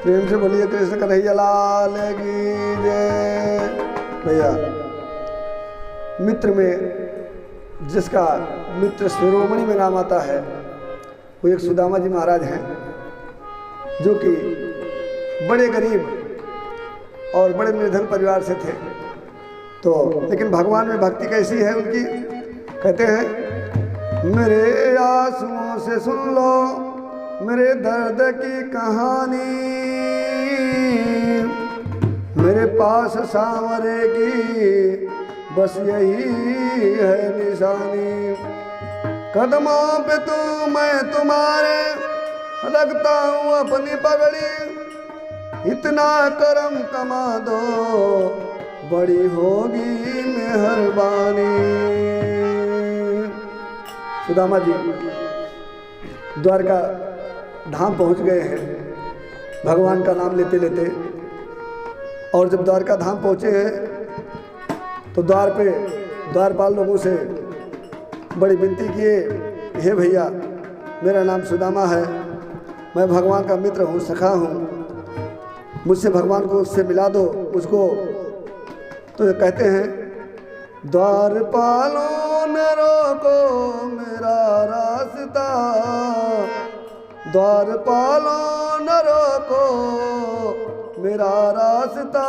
प्रेम से बोलिए कृष्ण कन्हैया लाल की जय। भैया मित्र में जिसका मित्र शिरोमणि में नाम आता है वो एक सुदामा जी महाराज हैं, जो कि बड़े गरीब और बड़े निर्धन परिवार से थे। तो लेकिन भगवान में भक्ति कैसी है उनकी, कहते हैं मेरे आंसुओं से सुन लो मेरे दर्द की कहानी, मेरे पास सांवरे की बस यही है निशानी। कदमों पे तू मैं तुम्हारे रखता हूँ अपनी पगड़ी, इतना करम कमा दो बड़ी होगी मेहरबानी। सुदामा जी द्वारका धाम पहुंच गए हैं भगवान का नाम लेते लेते, और जब द्वारका धाम पहुंचे हैं तो द्वार पे द्वारपाल लोगों से बड़ी विनती किए, हे भैया मेरा नाम सुदामा है, मैं भगवान का मित्र हूँ, सखा हूँ, मुझसे भगवान को उससे मिला दो उसको। तो ये कहते हैं द्वारपालों न रोको मेरा रास्ता, द्वारपालों न रोको मेरा रास्ता,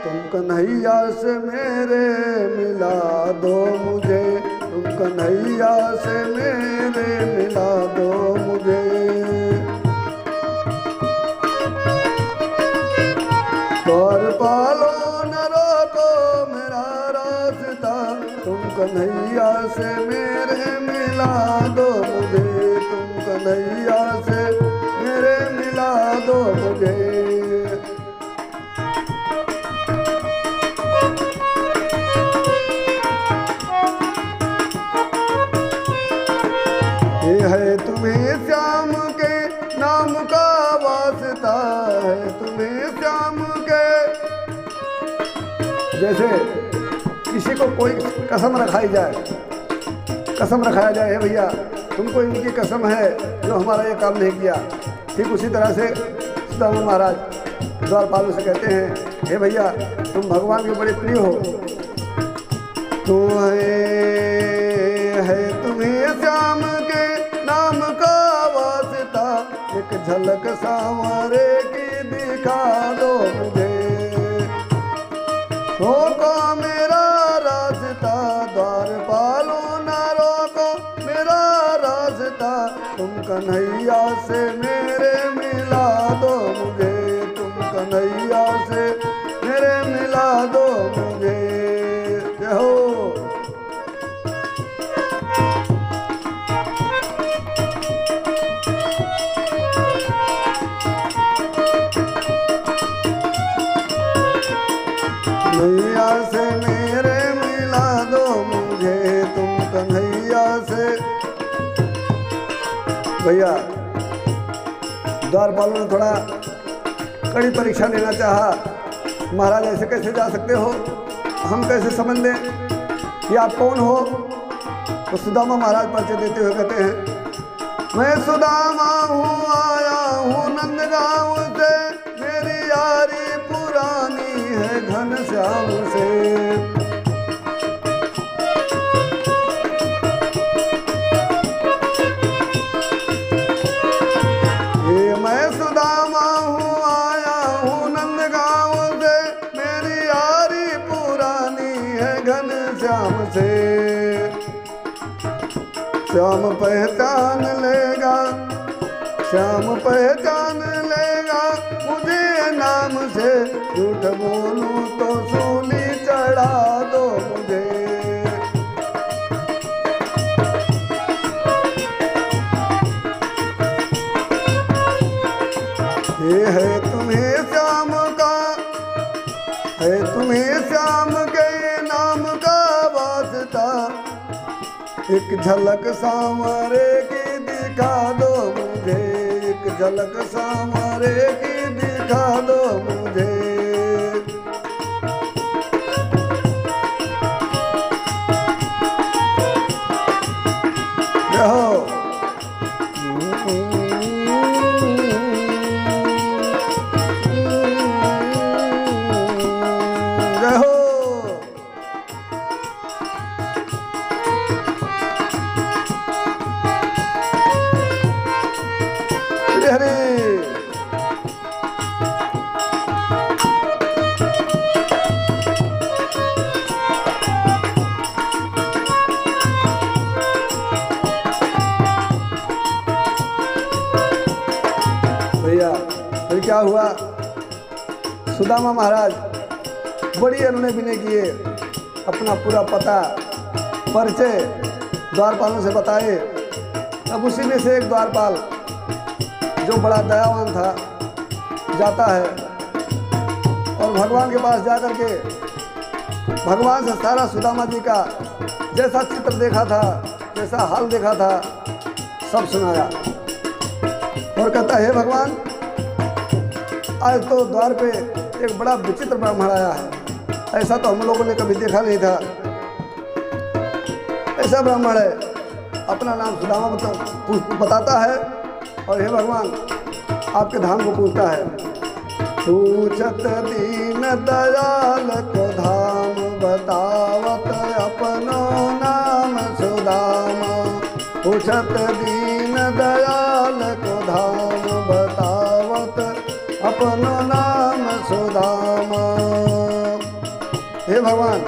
तुम कन्हैया से मेरे मिला दो मुझे, तुम कन्हैया से मेरे मिला दो मुझे। द्वारपालों न रोको मेरा रास्ता, तुम कन्हैया से मेरे मिला दो मुझे, तुम कन्हैया से मेरे मिला दो मुझे। ये है तुम्हें श्याम के नाम का वास्ता, है तुम्हें श्याम के। जैसे किसी को कोई कसम रखाई जाए, कसम रखाया जाए है भैया तुमको इनकी कसम है जो हमारा ये काम नहीं किया, ठीक उसी तरह से सुदामा महाराज द्वारपालों से कहते हैं हे भैया तुम भगवान के बड़े प्रिय हो, तो है तुम्हें श्याम के नाम का वास्ता, एक झलक सांवरे की दिखा दो मुझे, रोको मेरा रास्ता, द्वारपालों न रोको मेरा रास्ता, तुम कन्हैया से मेरे मिला दो मुझे, तुम कन्हैया से मेरे मिला दो मुझे। जय हो। कन्हैया से मेरे मिला दो मुझे, तुम कन्हैया से। भैया द्वारपालों ने थोड़ा कड़ी परीक्षा लेना चाहा, महाराज ऐसे कैसे जा सकते हो, हम कैसे समझ लें कि आप कौन हो। तो सुदामा महाराज परिचय देते हुए कहते हैं मैं सुदामा हूँ आया हूँ नंदगांव से, मेरी यारी पुरानी है घनश्याम से। ये मैं सुदामा हूँ आया हूँ नंदगांव से, मेरी यारी पुरानी है घनश्याम से। श्याम पहचान लेगा, श्याम पहचान लेगा मुझे नाम से, झूठ बोलूं तो सूली चढ़ा दो मुझे। ये है तुम्हें श्याम का, है तुम्हें श्याम के नाम का वास्ता, एक झलक सांवरे की दिखा दो मुझे, एक झलक सांवरे की दिखा दो मुझे। गया। फिर क्या हुआ, सुदामा महाराज बड़ी अरुणे विनय किए, अपना पूरा पता परिचय द्वारपालों से बताए। अब उसी में से एक द्वारपाल जो बड़ा दयावान था जाता है और भगवान के पास जाकर के भगवान से सारा सुदामा जी का जैसा चित्र देखा था, जैसा हाल देखा था, सब सुनाया और कहता है, भगवान आज तो द्वार पे एक बड़ा विचित्र ब्राह्मण आया है, ऐसा तो हम लोगों ने कभी देखा नहीं था। ऐसा ब्राह्मण है, अपना नाम सुदामा बताता है और हे भगवान आपके धाम को पूछता है। पूछत दीन दयाल को धाम बतावत अपनो नाम सुदामा। पूछत दीन दयाल को धाम बतावत अपनो नाम सुदामा। हे भगवान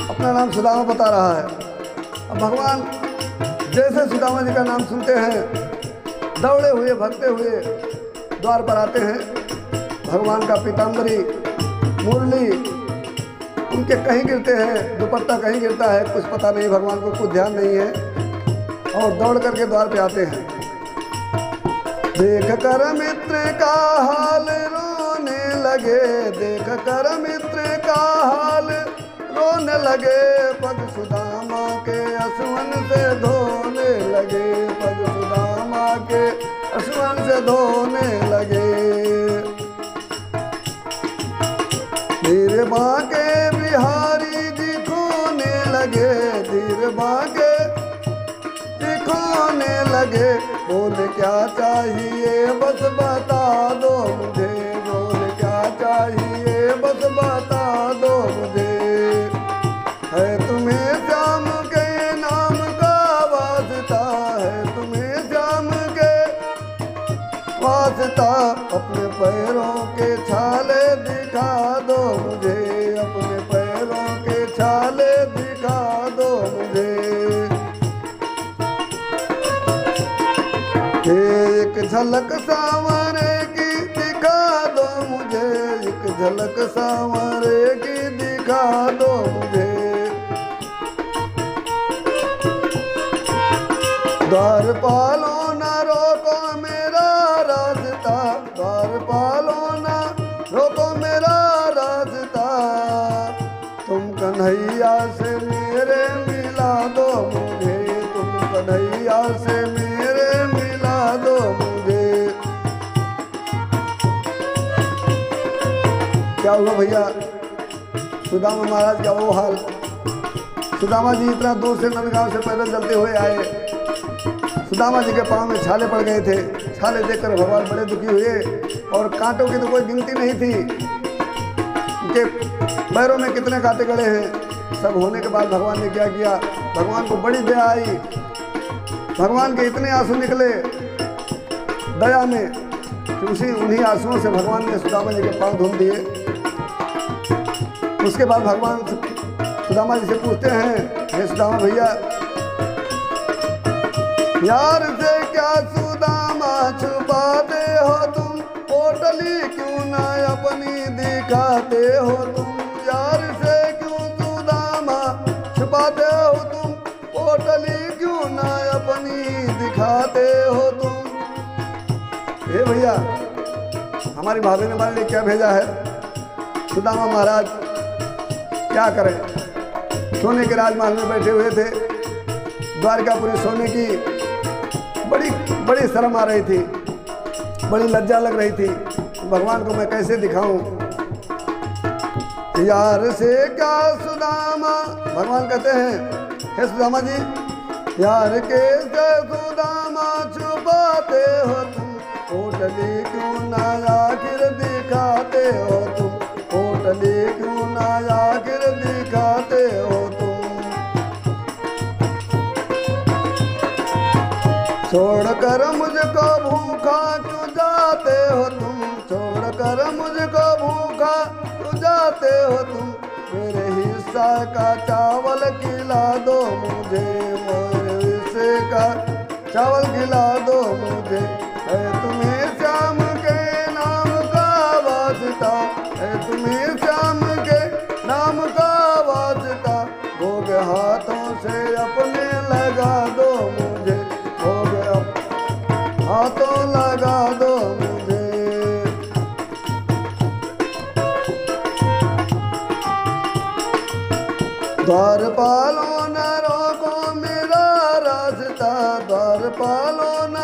अपना नाम सुदामा बता रहा है। अब भगवान जैसे सुदामा जी का नाम सुनते हैं, दौड़े हुए भगते हुए द्वार पर आते हैं। भगवान का पीताम्बरी मुरली उनके कहीं गिरते हैं, दुपट्टा कहीं गिरता है, कुछ पता नहीं, भगवान को कुछ ध्यान नहीं है और दौड़ करके द्वार पे आते हैं। देख कर मित्र का हाल रोने लगे, देख कर मित्र का हाल रोने लगे, पग सुदामा के असवन से धोने लगे, पग सुदामा के असवन से धोने लगे। धीर बांके बिहारी जी खोने लगे, धीर बांके जी खोने लगे, बोल क्या चाहिए बस बता दो मुझे, बोल क्या चाहिए बस बता दो मुझे। है तुम्हें श्याम के नाम का वास्ता, है तुम्हें श्याम के वास्ता, अपने पैरों के छाले दिखा दो मुझे, अपने पैरों के छाले दिखा दो मुझे। एक झलक सांवरे की दिखा दो मुझे, एक झलक सांवरे की दिखा दो मुझे। द्वारपालो न रोको मेरा रास्ता, द्वारपालो न रोको मेरा रास्ता, तुम कन्हैया से मेरे मिला दो मुझे, तुम कन्हैया से मेरे मिला दो मुझे। क्या हुआ भैया, सुदामा महाराज का वो हाल। सुदामा जी इतना दूर से नंदगांव से पैदल चलते हुए आए, सुदामा जी के पाँव में छाले पड़ गए थे। छाले देखकर भगवान बड़े दुखी हुए और कांटों की तो कोई गिनती नहीं थी, उनके पैरों में कितने कांटे गड़े हैं। सब होने के बाद भगवान ने क्या किया, भगवान को बड़ी दया आई, भगवान के इतने आंसू निकले दया में कि उन्हीं आंसुओं से भगवान ने सुदामा जी के पाँव धुल दिए। उसके बाद भगवान सुदामा जी से पूछते हैं, हे सुदामा भैया यार से क्या सुदामा छुपाते हो तुम, पोटली क्यों ना अपनी दिखाते हो तुम, यार से क्यों सुदामा छुपाते हो तुम, पोटली क्यों ना अपनी दिखाते हो तुम। हे भैया हमारी भाभी ने हमारे लिए क्या भेजा है। सुदामा महाराज क्या करें, सोने के राजमहल में बैठे हुए थे, द्वारकापुरी सोने की बड़ी शर्म आ रही थी, बड़ी लज्जा लग रही थी, भगवान को मैं कैसे दिखाऊं। यार से क्या सुदामा, भगवान कहते हैं हे सुदामा जी यार के से सुदामा छुपाते हो तुम, पोटली क्यों ना आखिर दिखाते हो तुम, पोटली क्यों ना आखिर दिखाते हो तुम। छोड़कर मुझको भूखा क्यों जाते हो तुम, छोड़कर मुझको भूखा क्यों जाते हो तुम, मेरे हिस्सा का चावल खिला दो मुझे, मेरे हिस्से का चावल खिला दो मुझे। है तुम्हें श्याम के द्वारपालो न रोको मेरा रास्ता, द्वारपालो न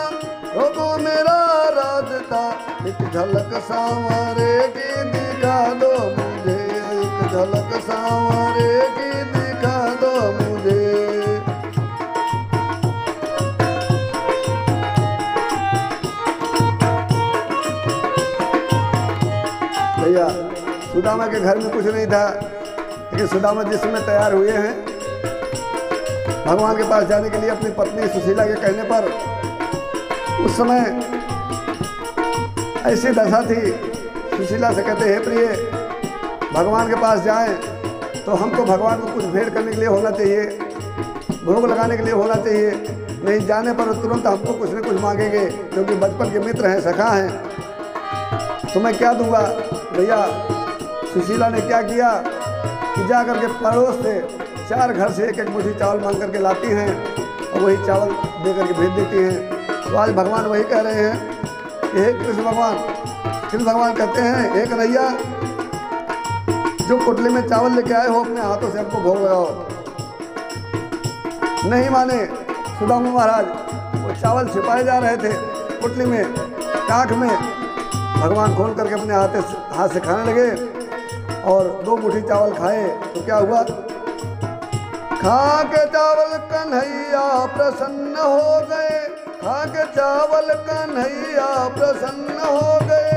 रोको मेरा रास्ता, एक झलक सांवरे की दिखा दो मुझे, एक झलक सांवरे की दिखा दो मुझे। भैया सुदामा के घर में कुछ नहीं था, लेकिन सुदामा जिस समय तैयार हुए हैं भगवान के पास जाने के लिए अपनी पत्नी सुशीला के कहने पर, उस समय ऐसी दशा थी, सुशीला से कहते हैं प्रिय भगवान के पास जाएं तो हमको भगवान को कुछ भेंट करने के लिए होना चाहिए, भोग लगाने के लिए होना चाहिए, नहीं जाने पर तुरंत हमको कुछ न कुछ मांगेंगे, क्योंकि बचपन के मित्र हैं, सखा हैं, तो मैं क्या दूंगा। भैया सुशीला ने क्या किया कि जा करके पड़ोस से 4 घर से एक एक मुट्ठी चावल मांग करके लाती हैं और वही चावल दे करके भेज देती हैं। तो आज भगवान वही कह रहे हैं कि हे कृष्ण भगवान कहते हैं, हे कन्हैया जो कुटली में चावल लेके आए हो अपने हाथों से हमको भोग लगाओ। नहीं माने सुदामा महाराज, वो चावल छिपाए जा रहे थे कुटली में, काख में, भगवान खोल करके अपने हाथ से खाने लगे और 2 मुट्ठी चावल खाए तो क्या हुआ, खा के चावल कन्हैया प्रसन्न हो गए, खा के चावल कन्हैया प्रसन्न हो गए,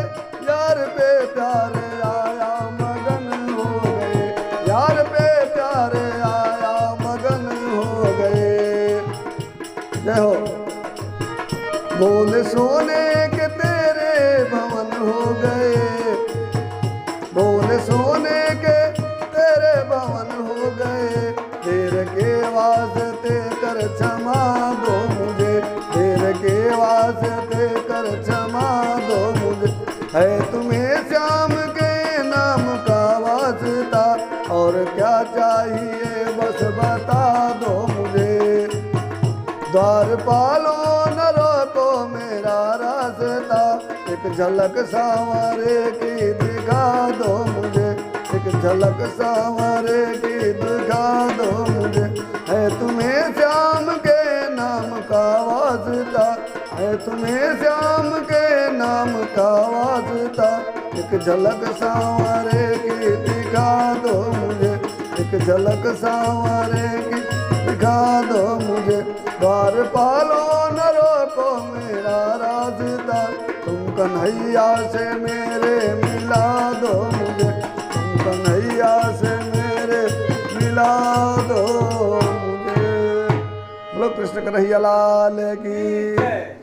यार पे प्यार आया मगन हो गए, यार पे प्यार आया मगन हो गए। जय हो। बोल सोने के तेरे भवन हो गए, बोल सोने के तेरे भवन हो गए, देर के वास्ते कर क्षमा दो मुझे, देर के वास्ते कर क्षमा दो मुझे, है तुम्हें श्याम के नाम का वास्ता, और क्या चाहिए बस बता दो मुझे। द्वारपालो न रोको मेरा रास्ता, एक झलक सांवरे की दिखा दो मुझे, एक झलक सांवरे की दिखा दो मुझे, है तुम्हें श्याम के नाम का वास्ता, है तुम्हें श्याम के नाम का वास्ता, एक झलक सांवरे की दिखा दो मुझे, एक झलक सांवरे की दिखा दो मुझे। द्वारपालो न रोको मेरा रास्ता, तुम कन्हैया से मेरे मिला दो मुझे, तुम कन्हैया से मेरे मिला दो मुझे। बोलो कृष्ण कन्हैया लाल की।